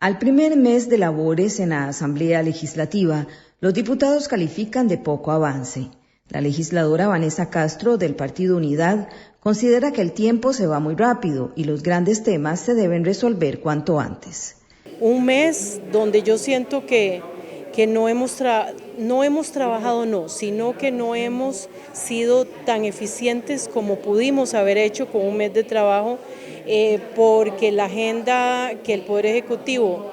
Al primer mes de labores en la Asamblea Legislativa, los diputados califican de poco avance. La legisladora Vanessa Castro, del Partido Unidad, considera que el tiempo se va muy rápido y los grandes temas se deben resolver cuanto antes. Un mes donde yo siento que no hemos trabajado, sino que no hemos sido tan eficientes como pudimos haber hecho con un mes de trabajo, porque la agenda que el Poder Ejecutivo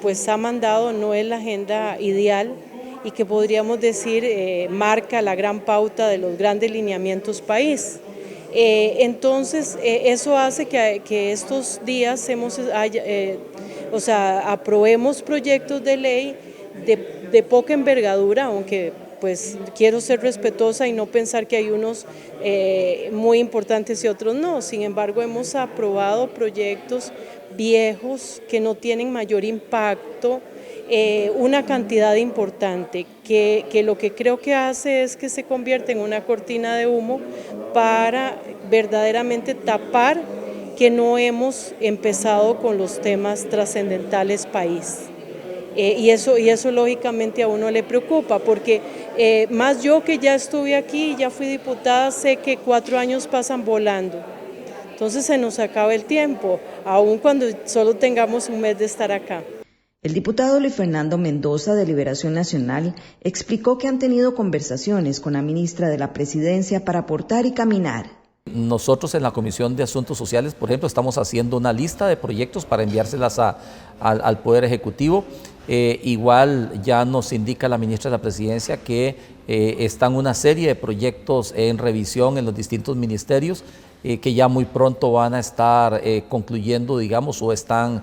pues ha mandado no es la agenda ideal y que podríamos decir marca la gran pauta de los grandes lineamientos país. Entonces eso hace que estos días aprobemos proyectos de ley de poca envergadura, aunque pues quiero ser respetuosa y no pensar que hay unos muy importantes y otros no. Sin embargo, hemos aprobado proyectos viejos que no tienen mayor impacto, una cantidad importante que lo que creo que hace es que se convierte en una cortina de humo para verdaderamente tapar que no hemos empezado con los temas trascendentales país. Y eso lógicamente a uno le preocupa, porque más yo que ya estuve aquí, ya fui diputada, sé que 4 años pasan volando. Entonces se nos acaba el tiempo, aun cuando solo tengamos un mes de estar acá. El diputado Luis Fernando Mendoza, de Liberación Nacional, explicó que han tenido conversaciones con la ministra de la Presidencia para aportar y caminar. Nosotros en la Comisión de Asuntos Sociales, por ejemplo, estamos haciendo una lista de proyectos para enviárselas al Poder Ejecutivo. Igual ya nos indica la ministra de la Presidencia que están una serie de proyectos en revisión en los distintos ministerios, que ya muy pronto van a estar concluyendo, digamos, o están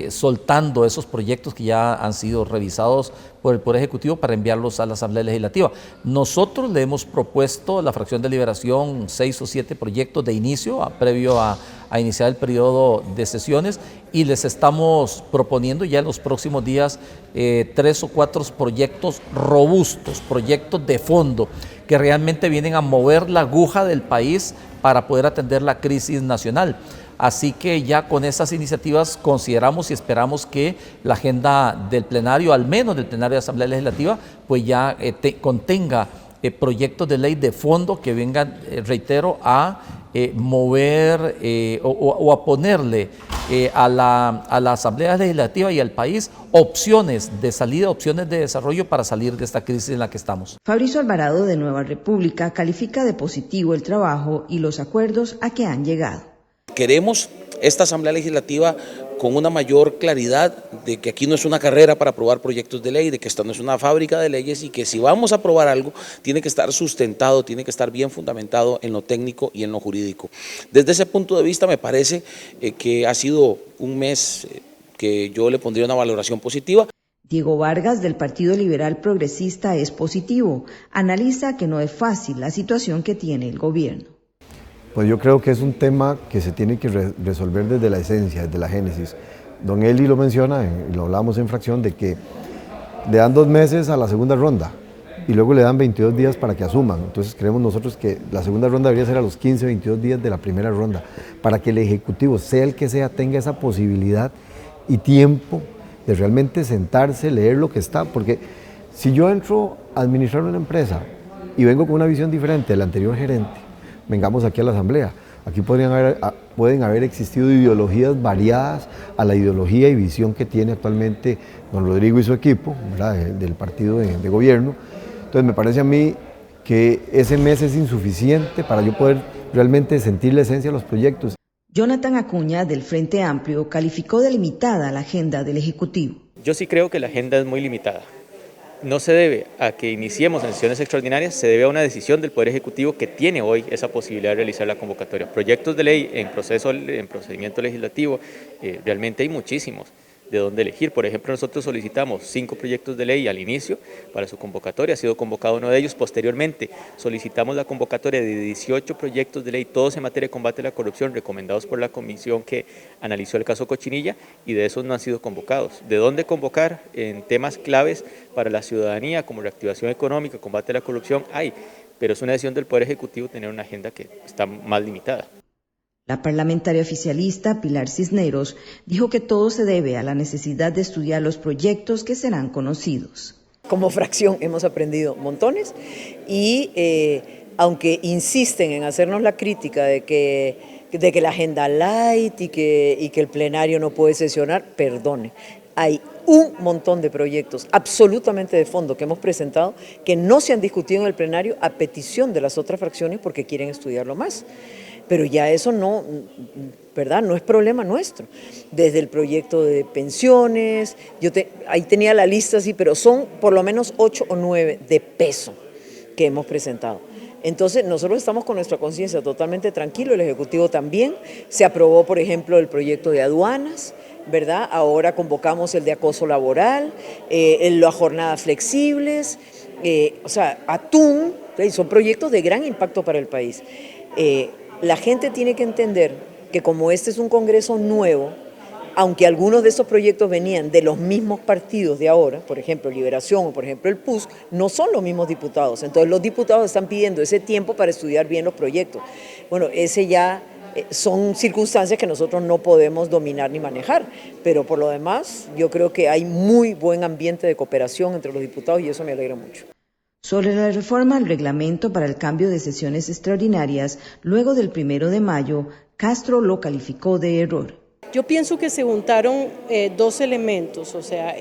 soltando esos proyectos que ya han sido revisados por el Poder Ejecutivo para enviarlos a la Asamblea Legislativa. Nosotros le hemos propuesto a la fracción de Liberación 6 o 7 proyectos de inicio, previo a iniciar el periodo de sesiones, y les estamos proponiendo ya en los próximos días 3 o 4 proyectos robustos, proyectos de fondo, que realmente vienen a mover la aguja del país para poder atender la crisis nacional. Así que ya con esas iniciativas consideramos y esperamos que la agenda del plenario, al menos del plenario de Asamblea Legislativa, pues ya contenga proyectos de ley de fondo que vengan, reitero, a mover o a ponerle a la Asamblea Legislativa y al país opciones de salida, opciones de desarrollo para salir de esta crisis en la que estamos. Fabricio Alvarado, de Nueva República, califica de positivo el trabajo y los acuerdos a que han llegado. Queremos esta Asamblea Legislativa con una mayor claridad de que aquí no es una carrera para aprobar proyectos de ley, de que esta no es una fábrica de leyes y que si vamos a aprobar algo tiene que estar sustentado, tiene que estar bien fundamentado en lo técnico y en lo jurídico. Desde ese punto de vista me parece que ha sido un mes que yo le pondría una valoración positiva. Diego Vargas, del Partido Liberal Progresista, es positivo. Analiza que no es fácil la situación que tiene el gobierno. Pues yo creo que es un tema que se tiene que resolver desde la esencia, desde la génesis. Don Eli lo menciona, y lo hablamos en fracción, de que le dan 2 meses a la segunda ronda y luego le dan 22 días para que asuman. Entonces creemos nosotros que la segunda ronda debería ser a los 15, 22 días de la primera ronda, para que el Ejecutivo, sea el que sea, tenga esa posibilidad y tiempo de realmente sentarse, leer lo que está. Porque si yo entro a administrar una empresa y vengo con una visión diferente del anterior gerente, vengamos aquí a la Asamblea. Aquí pueden haber existido ideologías variadas a la ideología y visión que tiene actualmente don Rodrigo y su equipo, ¿verdad?, del partido de gobierno. Entonces me parece a mí que ese mes es insuficiente para yo poder realmente sentir la esencia de los proyectos. Jonathan Acuña, del Frente Amplio, calificó de limitada la agenda del Ejecutivo. Yo sí creo que la agenda es muy limitada. No se debe a que iniciemos en sesiones extraordinarias, se debe a una decisión del Poder Ejecutivo que tiene hoy esa posibilidad de realizar la convocatoria. Proyectos de ley en procedimiento legislativo, realmente hay muchísimos de dónde elegir. Por ejemplo, nosotros solicitamos 5 proyectos de ley al inicio para su convocatoria, ha sido convocado uno de ellos. Posteriormente solicitamos la convocatoria de 18 proyectos de ley, todos en materia de combate a la corrupción, recomendados por la comisión que analizó el caso Cochinilla, y de esos no han sido convocados. ¿De dónde convocar en temas claves para la ciudadanía, como reactivación económica, combate a la corrupción? Hay, pero es una decisión del Poder Ejecutivo tener una agenda que está más limitada. La parlamentaria oficialista Pilar Cisneros dijo que todo se debe a la necesidad de estudiar los proyectos que serán conocidos. Como fracción hemos aprendido montones y aunque insisten en hacernos la crítica de que la agenda light y que el plenario no puede sesionar, perdone, hay un montón de proyectos absolutamente de fondo que hemos presentado que no se han discutido en el plenario a petición de las otras fracciones porque quieren estudiarlo más. Pero ya eso no, ¿verdad? No es problema nuestro. Desde el proyecto de pensiones, ahí tenía la lista así, pero son por lo menos 8 o 9 de peso que hemos presentado. Entonces nosotros estamos con nuestra conciencia totalmente tranquilo, el Ejecutivo también. Se aprobó, por ejemplo, el proyecto de aduanas, ¿verdad? Ahora convocamos el de acoso laboral, las jornadas flexibles, o sea, atún, son proyectos de gran impacto para el país. La gente tiene que entender que como este es un Congreso nuevo, aunque algunos de esos proyectos venían de los mismos partidos de ahora, por ejemplo Liberación o por ejemplo el PUS, no son los mismos diputados. Entonces los diputados están pidiendo ese tiempo para estudiar bien los proyectos. Bueno, ese ya son circunstancias que nosotros no podemos dominar ni manejar, pero por lo demás yo creo que hay muy buen ambiente de cooperación entre los diputados y eso me alegra mucho. Sobre la reforma al reglamento para el cambio de sesiones extraordinarias, luego del 1 de mayo, Castro lo calificó de error. Yo pienso que se juntaron dos elementos, o sea,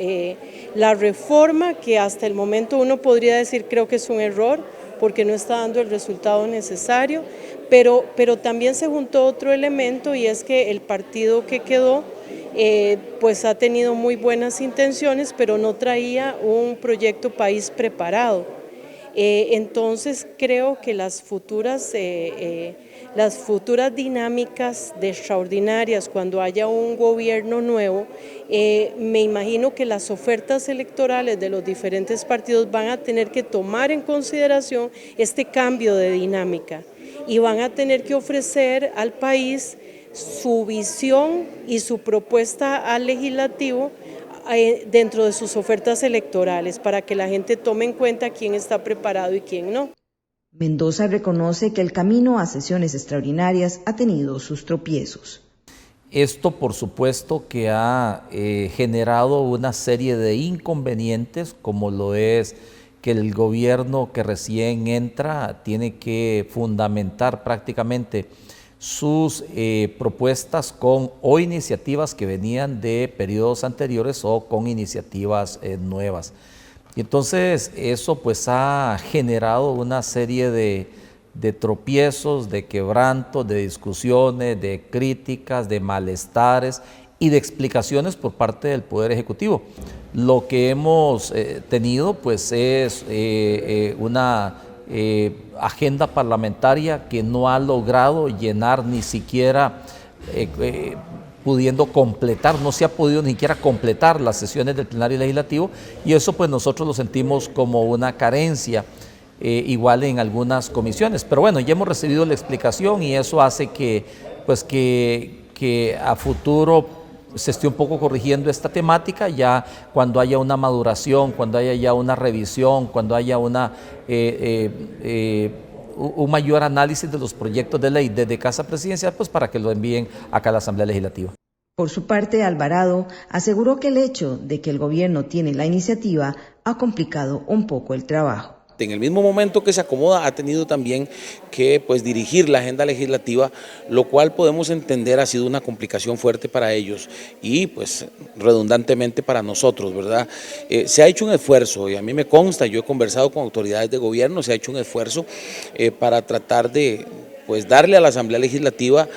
la reforma que hasta el momento uno podría decir creo que es un error porque no está dando el resultado necesario, pero también se juntó otro elemento y es que el partido que quedó pues ha tenido muy buenas intenciones, pero no traía un proyecto país preparado. Entonces creo que las futuras dinámicas de extraordinarias cuando haya un gobierno nuevo, me imagino que las ofertas electorales de los diferentes partidos van a tener que tomar en consideración este cambio de dinámica y van a tener que ofrecer al país su visión y su propuesta al legislativo dentro de sus ofertas electorales para que la gente tome en cuenta quién está preparado y quién no. Mendoza reconoce que el camino a sesiones extraordinarias ha tenido sus tropiezos. Esto, por supuesto, que ha generado una serie de inconvenientes, como lo es que el gobierno que recién entra tiene que fundamentar prácticamente sus propuestas con o iniciativas que venían de periodos anteriores o con iniciativas nuevas. Y entonces eso pues ha generado una serie de tropiezos, de quebrantos, de discusiones, de críticas, de malestares y de explicaciones por parte del Poder Ejecutivo. Lo que hemos tenido pues es una agenda parlamentaria que no ha logrado llenar ni siquiera pudiendo completar, no se ha podido ni siquiera completar las sesiones del plenario legislativo y eso pues nosotros lo sentimos como una carencia igual en algunas comisiones, pero bueno, ya hemos recibido la explicación y eso hace que pues que a futuro se esté un poco corrigiendo esta temática ya cuando haya una maduración, cuando haya ya una revisión, cuando haya un mayor análisis de los proyectos de ley desde Casa Presidencial, pues para que lo envíen acá a la Asamblea Legislativa. Por su parte, Alvarado aseguró que el hecho de que el gobierno tiene la iniciativa ha complicado un poco el trabajo. En el mismo momento que se acomoda ha tenido también que pues dirigir la agenda legislativa, lo cual podemos entender ha sido una complicación fuerte para ellos y pues redundantemente para nosotros, ¿verdad? Se ha hecho un esfuerzo y a mí me consta, yo he conversado con autoridades de gobierno, se ha hecho un esfuerzo para tratar de pues darle a la Asamblea Legislativa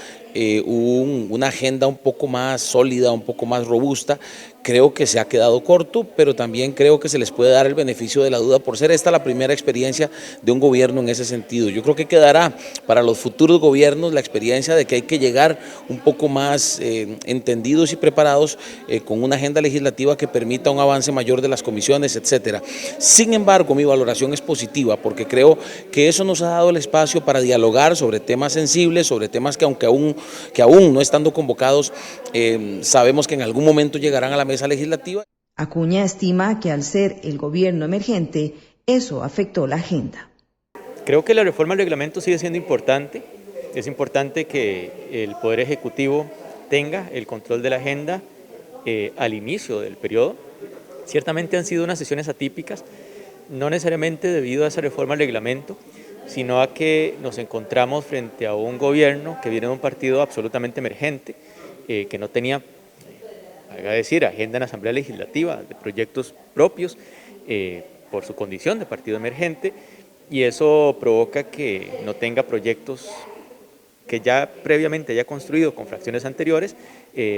una agenda un poco más sólida, un poco más robusta. Creo que se ha quedado corto, pero también creo que se les puede dar el beneficio de la duda por ser esta la primera experiencia de un gobierno en ese sentido. Yo creo que quedará para los futuros gobiernos la experiencia de que hay que llegar un poco más entendidos y preparados con una agenda legislativa que permita un avance mayor de las comisiones, etcétera. Sin embargo, mi valoración es positiva porque creo que eso nos ha dado el espacio para dialogar sobre temas sensibles, sobre temas que aún no estando convocados, sabemos que en algún momento llegarán a la mesa legislativa. Acuña estima que al ser el gobierno emergente, eso afectó la agenda. Creo que la reforma al reglamento sigue siendo importante. Es importante que el Poder Ejecutivo tenga el control de la agenda al inicio del periodo. Ciertamente han sido unas sesiones atípicas, no necesariamente debido a esa reforma al reglamento, sino a que nos encontramos frente a un gobierno que viene de un partido absolutamente emergente, que no tenía, agenda en la Asamblea Legislativa, de proyectos propios, por su condición de partido emergente, y eso provoca que no tenga proyectos que ya previamente haya construido con fracciones anteriores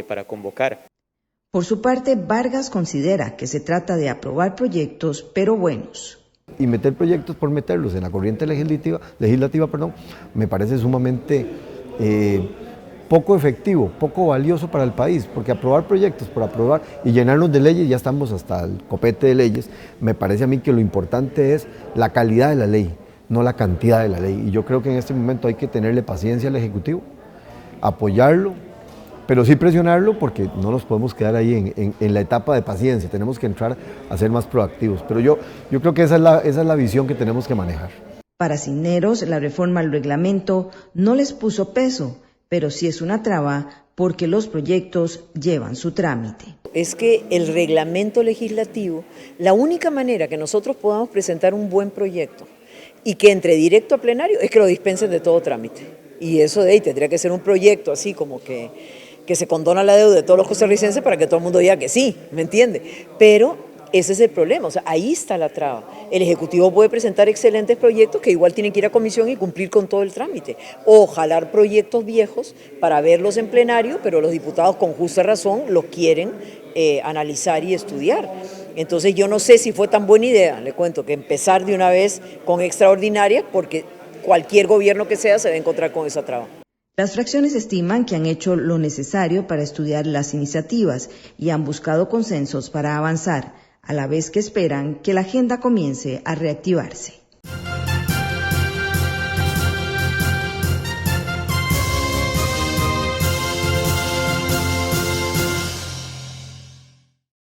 para convocar. Por su parte, Vargas considera que se trata de aprobar proyectos, pero buenos. Y meter proyectos por meterlos en la corriente legislativa, me parece sumamente poco efectivo, poco valioso para el país, porque aprobar proyectos por aprobar y llenarnos de leyes, ya estamos hasta el copete de leyes. Me parece a mí que lo importante es la calidad de la ley, no la cantidad de la ley. Y yo creo que en este momento hay que tenerle paciencia al Ejecutivo, apoyarlo, pero sí presionarlo, porque no nos podemos quedar ahí en la etapa de paciencia, tenemos que entrar a ser más proactivos. Pero yo creo que esa es la visión que tenemos que manejar. Para Cisneros, la reforma al reglamento no les puso peso, pero sí es una traba porque los proyectos llevan su trámite. Es que el reglamento legislativo, la única manera que nosotros podamos presentar un buen proyecto y que entre directo a plenario es que lo dispensen de todo trámite. Y eso de ahí tendría que ser un proyecto así como que se condona la deuda de todos los costarricenses para que todo el mundo diga que sí, ¿me entiende? Pero ese es el problema, o sea, ahí está la traba. El Ejecutivo puede presentar excelentes proyectos que igual tienen que ir a comisión y cumplir con todo el trámite, o jalar proyectos viejos para verlos en plenario, pero los diputados con justa razón los quieren analizar y estudiar. Entonces yo no sé si fue tan buena idea, le cuento, que empezar de una vez con extraordinaria, porque cualquier gobierno que sea se va a encontrar con esa traba. Las fracciones estiman que han hecho lo necesario para estudiar las iniciativas y han buscado consensos para avanzar, a la vez que esperan que la agenda comience a reactivarse.